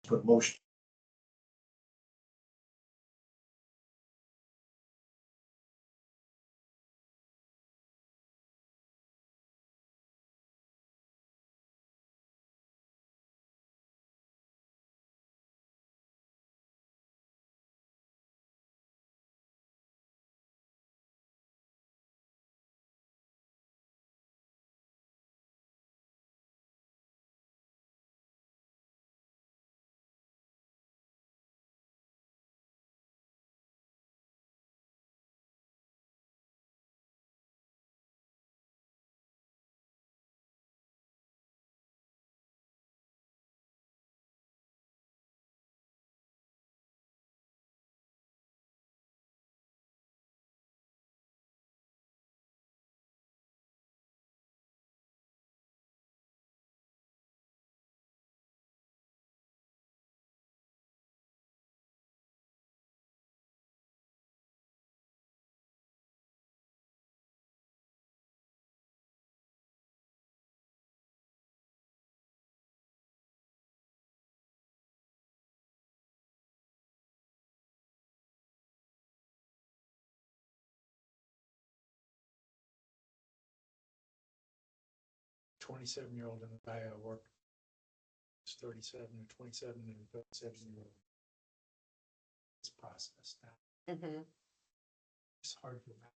put a motion. Twenty-seven-year-old in the guy I work is 37, or 27 and 37-year-old. This process now. Mhm. It's hard to imagine.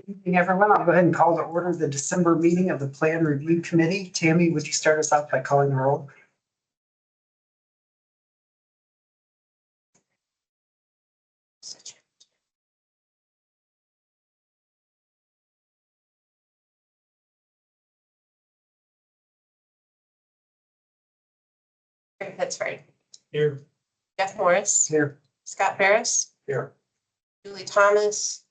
Good evening, everyone. I'll go ahead and call to order the December meeting of the Plan Review Committee. Tammy, would you start us off by calling the roll? Greg Pittsford, Here. Jeff Morris, Here. Scott Barris, Here. Julie Thomas.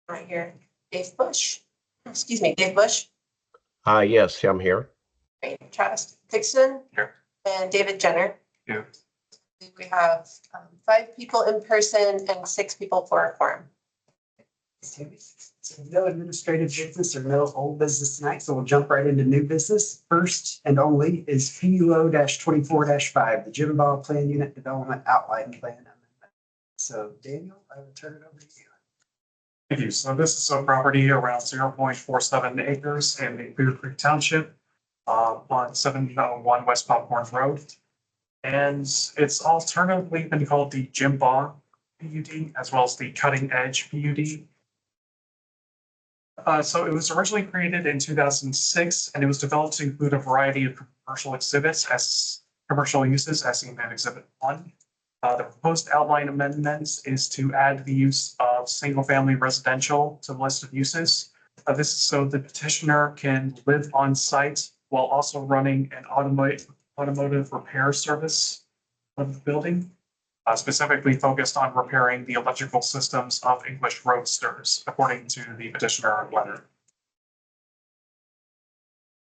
Right here, Dave Bush, Dave Bush, Yes, I'm here. great, Travis Dixon. Here. And David Jenner. Here. We have 5 people in person and 6 people for a quorum. So no administrative business or no old business tonight, so we'll jump right into new business. First and only is PUO 24-5, the Jim Ball Plan Unit Development Outline Plan Amendment. So Daniel, I will turn it over to you. Thank you. So this is a property around 0.47 acres in the Clear Creek Township on 701 West Popcorn Road. And it's alternatively been called the Jim Baugh PUD as well as the Cutting Edge PUD. So it was originally created in 2006 and it was developed to include a variety of commercial exhibits as commercial uses as seen in Exhibit 1. The proposed outline amendments is to add the use of single-family residential to the list of uses. This is so the petitioner can live on site while also running an automotive repair service of the building, specifically focused on repairing the electrical systems of English Roadsters, according to the petitioner letter.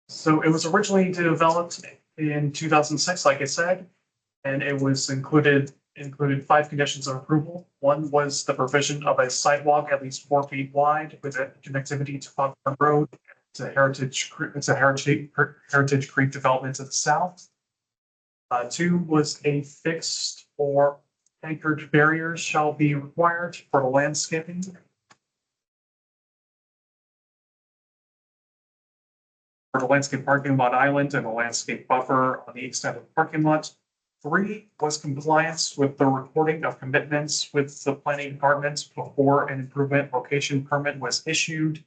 So it was originally developed in 2006, like I said, and it was included 5 conditions of approval. One was the provision of a sidewalk at least 4 feet wide with a connectivity to Popcorn Road. It's a Heritage Creek development to the south. 2 was a fixed or anchored barriers shall be required for the landscaping. For the landscape parking lot island and a landscape buffer on the extended parking lot. 3 was compliance with the recording of commitments with the planning department before an improvement location permit was issued.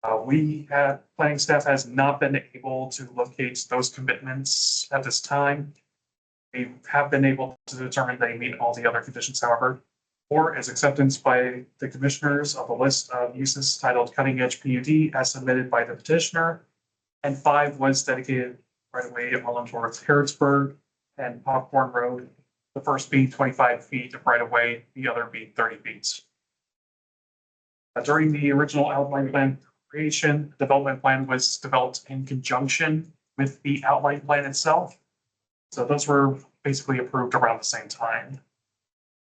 Planning staff has not been able to locate those commitments at this time. We have been able to determine they meet all the other conditions, however. 4 is acceptance by the commissioners of a list of uses titled Cutting Edge PUD as submitted by the petitioner. And 5 was dedicated right away along towards Harrodsburg and Popcorn Road, the first being 25 feet of right of way, the other being 30 feet. During the original outline plan creation, the development plan was developed in conjunction with the outline plan itself. So those were basically approved around the same time.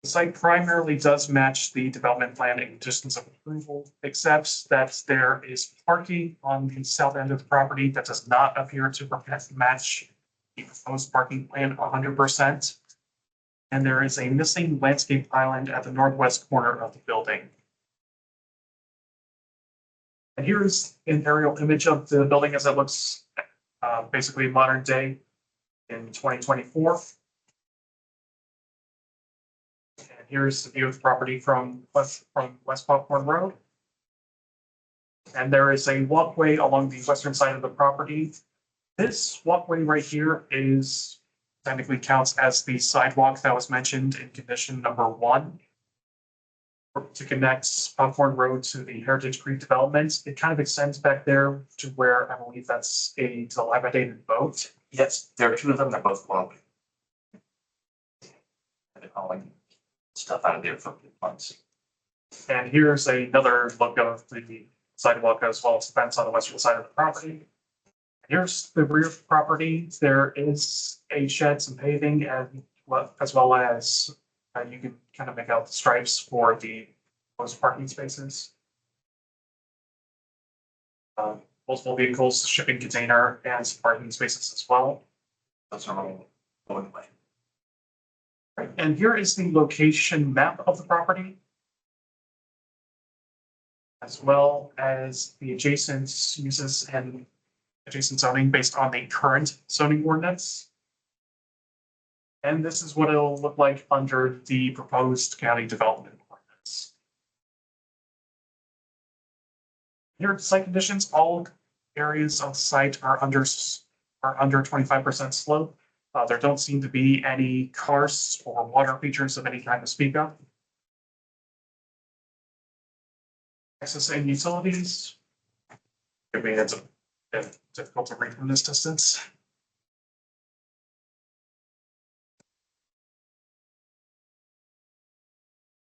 The site primarily does match the development plan in conditions of approval, except that there is parking on the south end of the property that does not appear to match the proposed parking plan 100%. And there is a missing landscape island at the northwest corner of the building. And here's an aerial image of the building as it looks basically modern day in 2024. And here's the view of the property from West Popcorn Road. And there is a walkway along the western side of the property. This walkway right here is technically counts as the sidewalk that was mentioned in condition number 1 to connect Popcorn Road to the Heritage Creek development. It kind of extends back there to where I believe that's a dilapidated boat. Yes, there are 2 of them. They're both long. And they're hauling stuff out of there for months. And here's another look of the sidewalk as well as the fence on the western side of the property. Here's the rear of the property. There is a shed, some paving, and as well as you can kind of make out the stripes for the proposed parking spaces. Multiple vehicles, shipping container, and some parking spaces as well. Those are all going away. Right, and here is the location map of the property, as well as the adjacent uses and adjacent zoning based on the current zoning ordinance. And this is what it'll look like under the proposed county development ordinance. Here, site conditions, all areas of the site are under 25% slope. There don't seem to be any karst or water features of any kind to speak of. Access and utilities. I mean, it's difficult to read from this distance.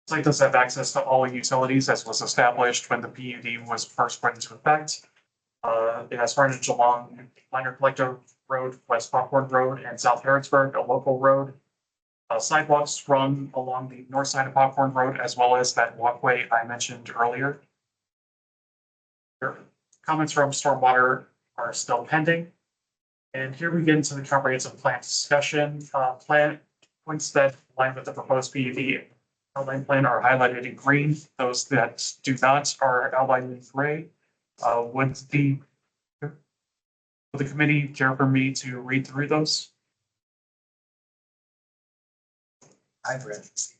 Site does have access to all utilities as was established when the PUD was first put into effect. It has frontage along Minor Collector Road, West Popcorn Road, and South Harrodsburg, a local road. Sidewalks run along the north side of Popcorn Road, as well as that walkway I mentioned earlier. Comments from stormwater are still pending. And here we get into the comprehensive plan discussion. Plan points that align with the proposed PUD outline plan are highlighted in green. Those that do not are outlined in gray. Would the committee care for me to read through those? I've read this.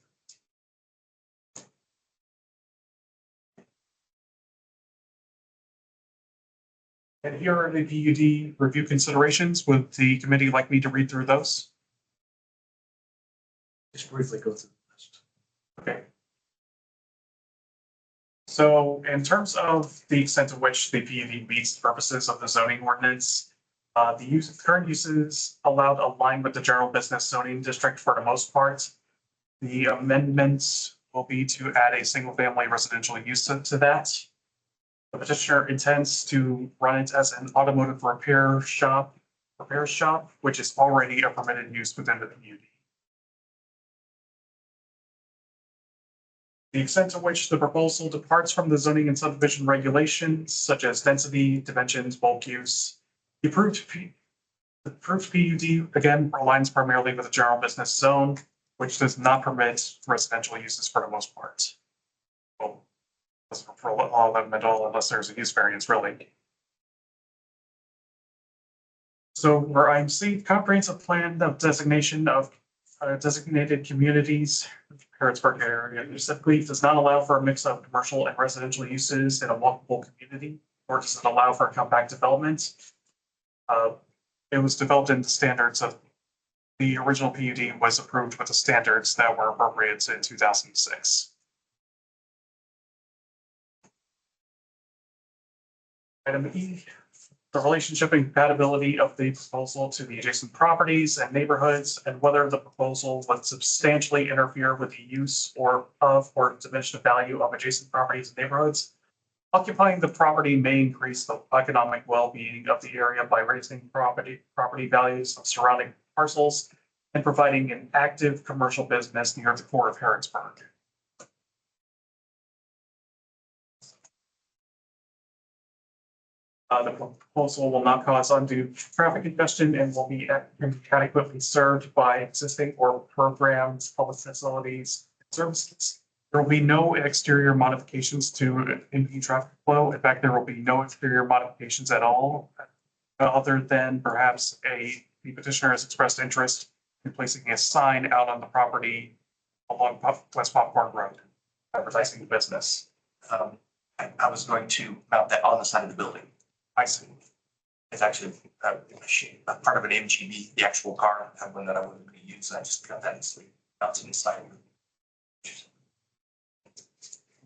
And here are the PUD review considerations. Would the committee like me to read through those? Just briefly go through the list. Okay. So in terms of the extent to which the PUD meets the purposes of the zoning ordinance, the current uses allowed align with the general business zoning district for the most part. The amendments will be to add a single family residential use to that. The petitioner intends to run it as an automotive repair shop, which is already a permitted use within the PUD. The extent to which the proposal departs from the zoning and subdivision regulations, such as density, dimensions, bulk use. The approved PUD, again, aligns primarily with the general business zone, which does not permit residential uses for the most part. Well, for all of them at all, unless there's a use variance, really. So where IMC comprehensive plan of designation of designated communities, Harrodsburg area specifically does not allow for a mix of commercial and residential uses in a walkable community, nor does it allow for compact development. It was developed in the standards of the original PUD was approved with the standards that were appropriate in 2006. Item E, the relationship and compatibility of the proposal to the adjacent properties and neighborhoods, and whether the proposal would substantially interfere with the use or diminish the value of adjacent properties and neighborhoods. Occupying the property may increase the economic well-being of the area by raising property values of surrounding parcels and providing an active commercial business near the core of Harrodsburg. The proposal will not cause undue traffic congestion and will be adequately served by existing or programmed public facilities and services. There will be no exterior modifications to impede traffic flow. In fact, there will be no exterior modifications at all, other than perhaps the petitioner has expressed interest in placing a sign out on the property along West Popcorn Road, advertising the business. I was going to mount that on the side of the building. I see. It's actually a part of an MGB, the actual car, I have one that I wasn't going to use. I just got that mounted inside.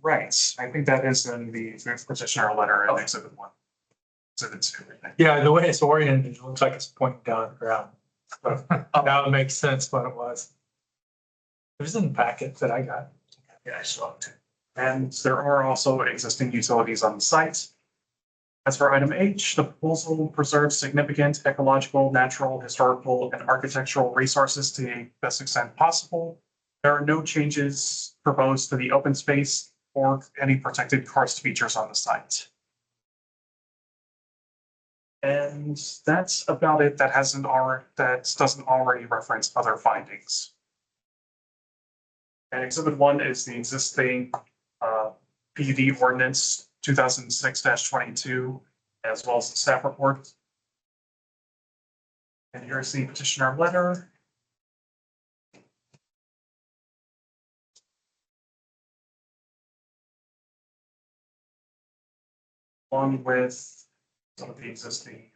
Right. I think that is in the petitioner letter in exhibit 1. Exhibit 2. Yeah, the way it's oriented, it looks like it's pointing down the ground. But now it makes sense what it was. It was in the packet that I got. Yeah, I saw it too. And there are also existing utilities on the site. As for item H, the proposal preserves significant ecological, natural, historical, and architectural resources to the best extent possible. There are no changes proposed to the open space or any protected karst features on the site. And that's about it. That doesn't already reference other findings. And exhibit 1 is the existing PUD ordinance 2006-22, as well as the staff report. And here's the petitioner letter. along with some of the existing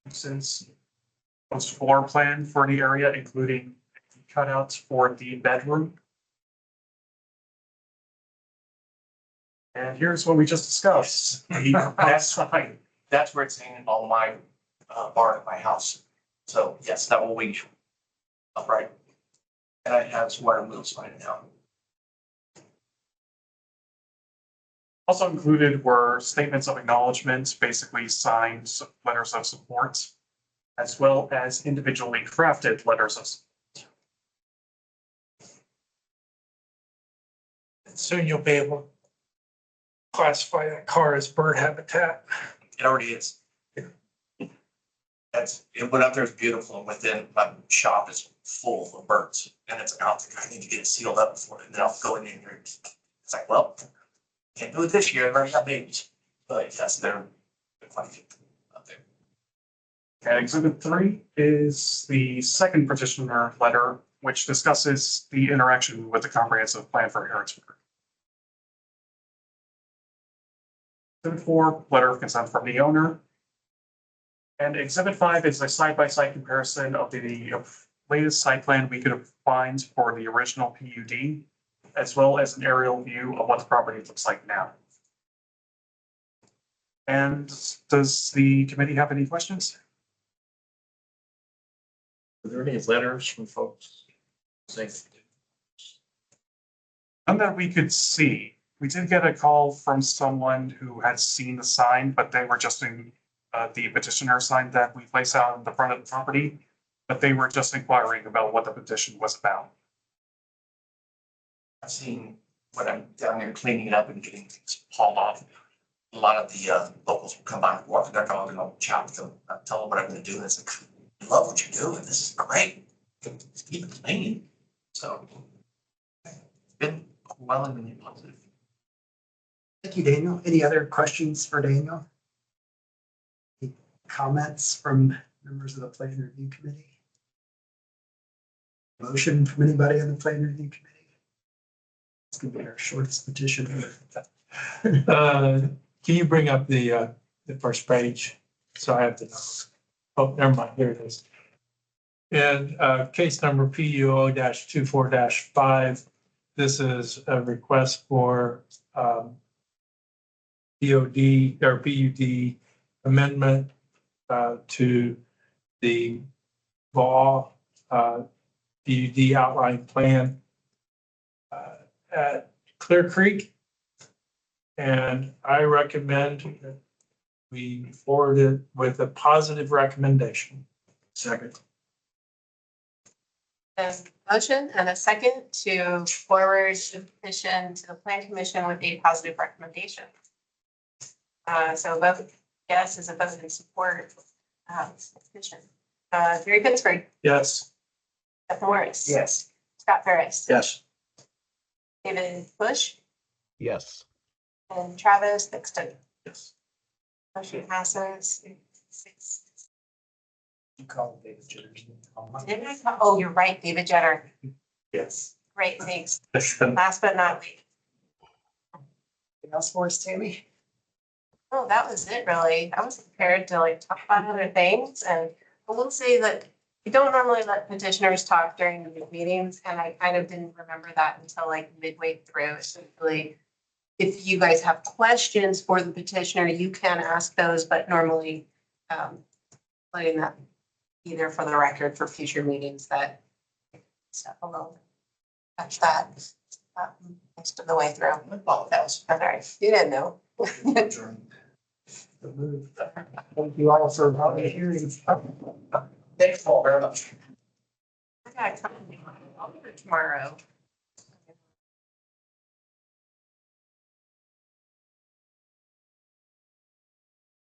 uses. Post floor plan for the area, including cutouts for the bedroom. And here's what we just discussed, the proposed sign. That's where it's hanging on my barn at my house. So yes, that will be upright. And I have some wire wheels on it now. Also included were statements of acknowledgement, basically signed letters of support, as well as individually crafted letters of support. Soon you'll be able to classify that car as bird habitat. It already is. It went up there, it's beautiful, and within, my shop is full of birds, and it's out there, I need to get it sealed up before, and then I'll go in there. It's like, well, can't do it this year, I've already got babies, but yes, they're quite a few up there. And exhibit 3 is the second petitioner letter, which discusses the interaction with the comprehensive plan for Harrodsburg. Exhibit 4, letter of consent from the owner. And exhibit 5 is a side-by-side comparison of the latest site plan we could find for the original PUD, as well as an aerial view of what the property looks like now. And does the committee have any questions? Are there any letters from folks saying? None that we could see. We did get a call from someone who had seen the sign, but they were just in the petitioner sign that we place out on the front of the property. But they were just inquiring about what the petition was about. I've seen when I'm down there cleaning it up and getting things hauled off. A lot of the locals will come by and walk their dog and I'll chat with them, I'll tell them what I'm gonna do, and it's like, I love what you're doing, this is great. Just keep it clean. So. It's been well and positive. Thank you, Daniel. Any other questions for Daniel? Any comments from members of the Plan Review Committee? Motion from anybody on the Plan Review Committee? It's gonna be our shortest petition. Can you bring up the first page? So I have to know. Oh, never mind, here it is. And case number PUO 24-5. This is a request for POD or PUD amendment to the law PUD outline plan at Clear Creek. And I recommend that we forward it with a positive recommendation. Second. A motion and a second to forward the petition to the Plan Commission with a positive recommendation. So a vote yes is a vote in support of the petition. Jerry Pittsburgh, Yes. Jeff Morris. Yes. Scott Ferris. Yes. David Bush Yes. and Travis Bixton. Yes. Motion passes 6. You called David Jitters. Didn't I call- Oh, you're right, David Jetter. Yes. Great, thanks. Last but not least. Anything else for us, Tammy? Oh, that was it really. I was prepared to like talk about other things, and I will say that we don't normally let petitioners talk during the meetings, and I kind of didn't remember that until like midway through. Essentially, if you guys have questions for the petitioner, you can ask those, but normally letting that be there for the record for future meetings that step alone. Catch that most of the way through. Well, that was, all right, you didn't know. Thank you all for the hearing. Thanks all very much. I got a company. I'll be there tomorrow.